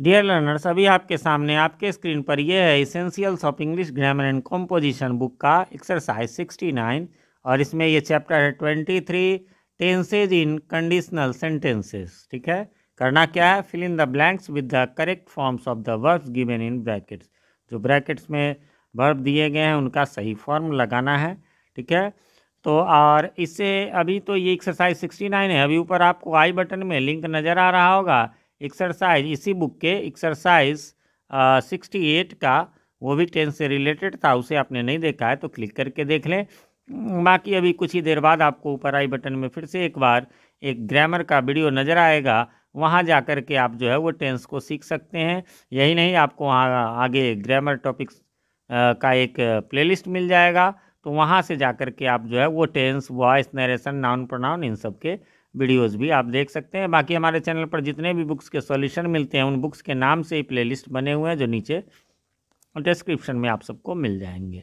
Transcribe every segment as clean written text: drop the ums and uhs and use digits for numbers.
Dear learners, अभी आपके सामने आपके स्क्रीन पर यह है essentials of English grammar and composition book का एक्सरसाइज 69 और इसमें ये चैप्टर है 23 टेंसेज इन कंडीशनल सेंटेंसेस। ठीक है, करना क्या है, fill in the blanks with the correct forms of the verbs given in brackets. जो ब्रैकेट्स में वर्ब दिए गए हैं उनका सही फॉर्म लगाना है। ठीक है, तो और इससे अभी तो ये एक्सरसाइज 69 है, अभी ऊपर आपको आई बटन में लिंक नज़र आ रहा होगा एक्सरसाइज, इसी बुक के एक्सरसाइज 68 का, वो भी टेंस से रिलेटेड था, उसे आपने नहीं देखा है तो क्लिक करके देख लें। बाकी अभी कुछ ही देर बाद आपको ऊपर आई बटन में फिर से एक बार एक ग्रामर का वीडियो नज़र आएगा, वहाँ जा कर के आप जो है वो टेंस को सीख सकते हैं। यही नहीं, आपको वहाँ आगे ग्रामर टॉपिक्स का एक प्लेलिस्ट मिल जाएगा, तो वहाँ से जा कर के आप जो है वो tense, voice, narration, noun, pronoun, इन सब के वीडियोस भी आप देख सकते हैं। बाकी हमारे चैनल पर जितने भी बुक्स के सॉल्यूशन मिलते हैं उन बुक्स के नाम से ही प्लेलिस्ट बने हुए हैं, जो नीचे डिस्क्रिप्शन में आप सबको मिल जाएंगे।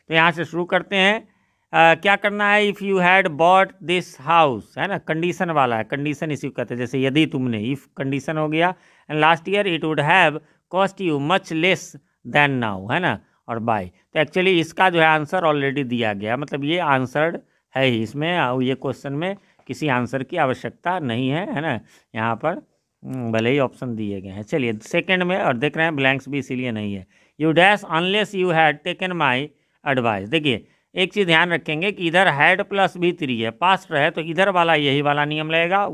तो यहाँ से शुरू करते हैं। क्या करना है, if you had bought this house, है ना, कंडीशन वाला है, कंडीशन इसी को कहते हैं। जैसे यदि तुमने, इफ़ कंडीशन हो गया, and last year it would have cost you much less than now, है ना, और बाय। तो एक्चुअली इसका जो है आंसर ऑलरेडी दिया गया, मतलब ये आंसर्ड है ही, इसमें ये क्वेश्चन में किसी आंसर की आवश्यकता नहीं है ना, यहाँ पर भले ही ऑप्शन दिए गए हैं। चलिए सेकंड में, और देख रहे हैं ब्लैंक्स भी इसीलिए नहीं है। You dash unless you had taken my advice. देखिए एक चीज़ ध्यान रखेंगे कि इधर हैड प्लस भी 3 है, पास्ट रहे तो इधर वाला यही वाला नियम लगेगा।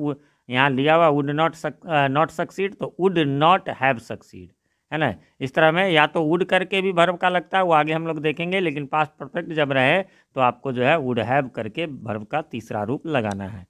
यहाँ लिया हुआ वुड नॉट सक्सीड, तो वुड नॉट हैव सक्सीड, है ना। इस तरह में या तो वुड करके भी वर्ब का लगता है, वो आगे हम लोग देखेंगे, लेकिन पास्ट परफेक्ट जब रहे तो आपको जो है वुड हैव करके वर्ब का तीसरा रूप लगाना है।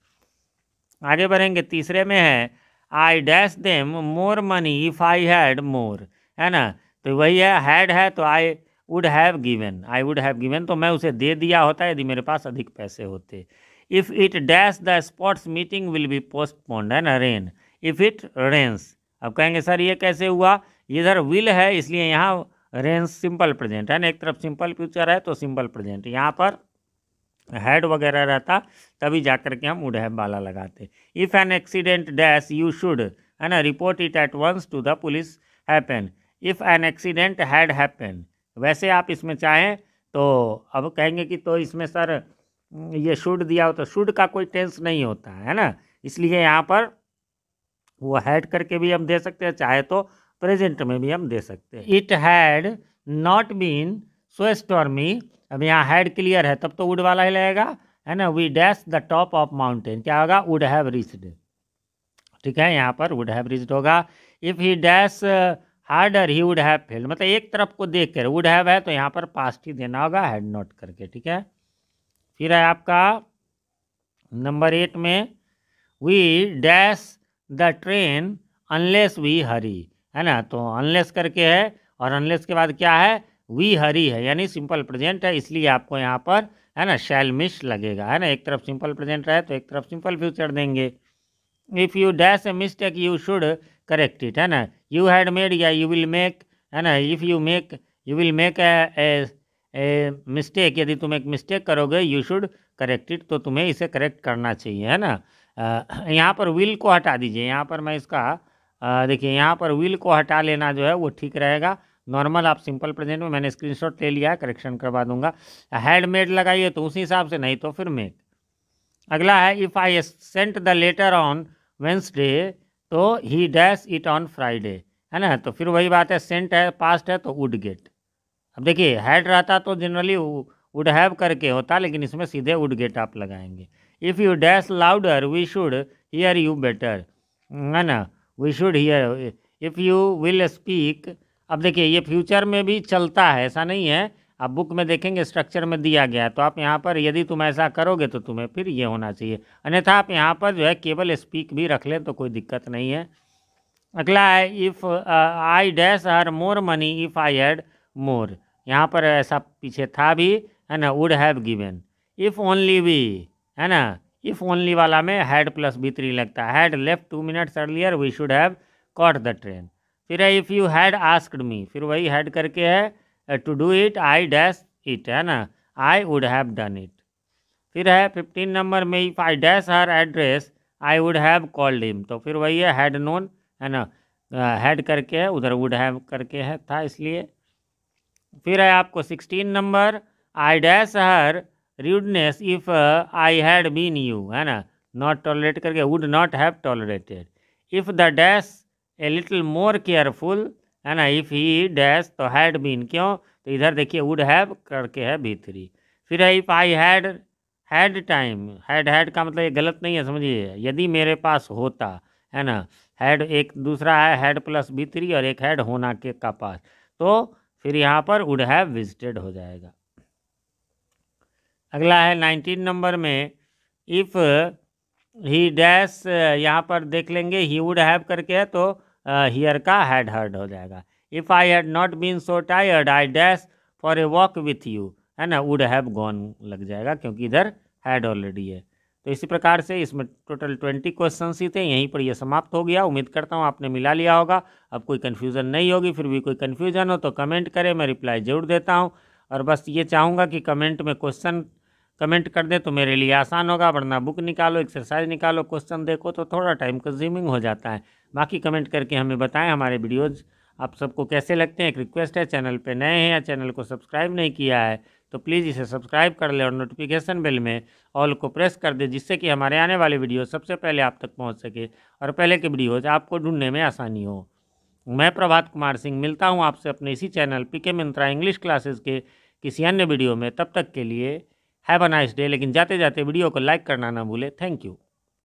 आगे बढ़ेंगे, तीसरे में है I dash them more money if I had मोर, है ना। तो वही है तो आई would have given, I would have given, तो मैं उसे दे दिया होता यदि मेरे पास अधिक पैसे होते। If it dash the sports meeting will be postponed, है ना, रेन इफ़ इट रेन्स। अब कहेंगे सर ये कैसे हुआ, इधर विल है इसलिए यहाँ रेन्स सिंपल प्रेजेंट है ना, एक तरफ सिंपल फ्यूचर है तो सिंपल प्रेजेंट, यहाँ पर हैड वगैरह रहता तभी जा कर के हम वुड हैव वाला लगाते। If an accident dash you should, है ना, report it at once to the police happen. If an accident had happen, वैसे आप इसमें चाहें तो अब कहेंगे कि तो इसमें सर ये शुड दिया हो, तो शुड का कोई टेंस नहीं होता है ना, इसलिए यहाँ पर वो हैड करके भी हम दे सकते हैं, चाहे तो प्रेजेंट में भी हम दे सकते हैं। It had not been so stormy, अब यहाँ हैड क्लियर है तब तो वुड वाला ही लगेगा, है ना। We dash the top of mountain, क्या होगा, वुड हैव रीच्ड। ठीक है, यहाँ पर वुड हैव रीच्ड होगा। If he dash harder he would have failed, मतलब एक तरफ को देख कर, वुड हैव है तो यहाँ पर पास्ट ही देना होगा हैड नॉट करके। ठीक है, फिर है आपका नंबर 8 में we dash the train unless we hurry, है ना। तो अनलेस करके है और अनलेस के बाद क्या है, वी हरी है, यानी सिंपल प्रेजेंट है, इसलिए आपको यहाँ पर, है ना, शैल मिस लगेगा, है ना। एक तरफ सिंपल प्रेजेंट रहे तो एक तरफ सिंपल फ्यूचर देंगे। If you dash a mistake you should correct it, है ना। यू हैड मेड या यू विल मेक, है ना। If you make you will make a mistake, यदि तुम एक मिस्टेक करोगे यू शुड करेक्ट इट, तो तुम्हें इसे करेक्ट करना चाहिए, है ना। यहाँ पर विल को हटा दीजिए, यहाँ पर मैं इसका देखिए यहाँ पर विल को हटा लेना जो है वो ठीक रहेगा। नॉर्मल आप सिंपल प्रेजेंट में, मैंने स्क्रीनशॉट ले लिया है, करेक्शन करवा दूंगा। हैड मेड लगाइए तो उसी हिसाब से, नहीं तो फिर मेक। अगला है if I sent the letter on Wednesday तो he dash it on Friday, है ना। तो फिर वही बात है, सेंट है पास्ट है तो वुड गेट। अब देखिए हैड रहता तो जनरली वुड हैव करके होता, लेकिन इसमें सीधे वुड गेट आप लगाएंगे। If you dash louder we should hear you better, है ना, we should hear. If you will speak, अब देखिए ये फ्यूचर में भी चलता है, ऐसा नहीं है, आप बुक में देखेंगे स्ट्रक्चर में दिया गया है, तो आप यहाँ पर यदि तुम ऐसा करोगे तो तुम्हें फिर ये होना चाहिए, अन्यथा आप यहाँ पर जो है केवल स्पीक भी रख लें तो कोई दिक्कत नहीं है। अगला है if I dash her more money if I had more, यहाँ पर ऐसा पीछे था भी, है ना, would have given. If only we, है ना, इफ़ ओनली वाला में हैड प्लस बी 3 लगता है, had left 2 minutes earlier we should have caught the train. फिर है if you had asked me, फिर वही हैड करके है to do it I dash it, है ना, I would have done it. फिर है 15 नंबर में if I dash her address I would have called him, तो फिर वही है हैड नोन, है ना। हैड करके है, उधर वुड हैव करके है था इसलिए। फिर है आपको 16 number, I dash her rudeness if I had been you, है ना, नॉट टॉलरेट करके would not have tolerated. If the dash a little more careful, है ना, इफ़ ही डैश तो हैड बीन, क्यों, तो इधर देखिए वुड हैव करके है B3। फिर है if I had time, had का मतलब ये गलत नहीं है, समझिए, यदि मेरे पास होता, है ना, हैड एक दूसरा है हैड प्लस B3 और एक हैड होना के का पास, तो फिर यहाँ पर वुड हैव विजिटेड हो जाएगा। अगला है 19 नंबर में, इफ़ ही डैश, यहाँ पर देख लेंगे ही वुड हैव करके है तो हियर का हैड हर्ड हो जाएगा। If I had not been so tired I dash for a walk with you, है ना, वुड हैव गॉन लग जाएगा क्योंकि इधर हैड ऑलरेडी है। तो इसी प्रकार से इसमें टोटल 20 क्वेश्चन ही थे, यहीं पर ये समाप्त हो गया। उम्मीद करता हूँ आपने मिला लिया होगा, अब कोई कन्फ्यूज़न नहीं होगी। फिर भी कोई कन्फ्यूज़न हो तो कमेंट करें, मैं रिप्लाई ज़रूर देता हूँ। और बस ये चाहूँगा कि कमेंट में क्वेश्चन कमेंट कर दे तो मेरे लिए आसान होगा, वरना बुक निकालो, एक्सरसाइज निकालो, क्वेश्चन देखो तो थोड़ा टाइम कंज्यूमिंग हो जाता है। बाकी कमेंट करके हमें बताएं हमारे वीडियोज़ आप सबको कैसे लगते हैं। एक रिक्वेस्ट है, चैनल पे नए हैं या चैनल को सब्सक्राइब नहीं किया है तो प्लीज़ इसे सब्सक्राइब कर ले और नोटिफिकेशन बेल में ऑल को प्रेस कर दे, जिससे कि हमारे आने वाली वीडियो सबसे पहले आप तक पहुंच सके और पहले के वीडियोज़ आपको ढूंढने में आसानी हो। मैं प्रभात कुमार सिंह मिलता हूं आपसे अपने इसी channel PK Mintra English classes के किसी अन्य वीडियो में। तब तक के लिए हैव अ नाइस डे। लेकिन जाते जाते वीडियो को लाइक करना ना भूले। Thank you.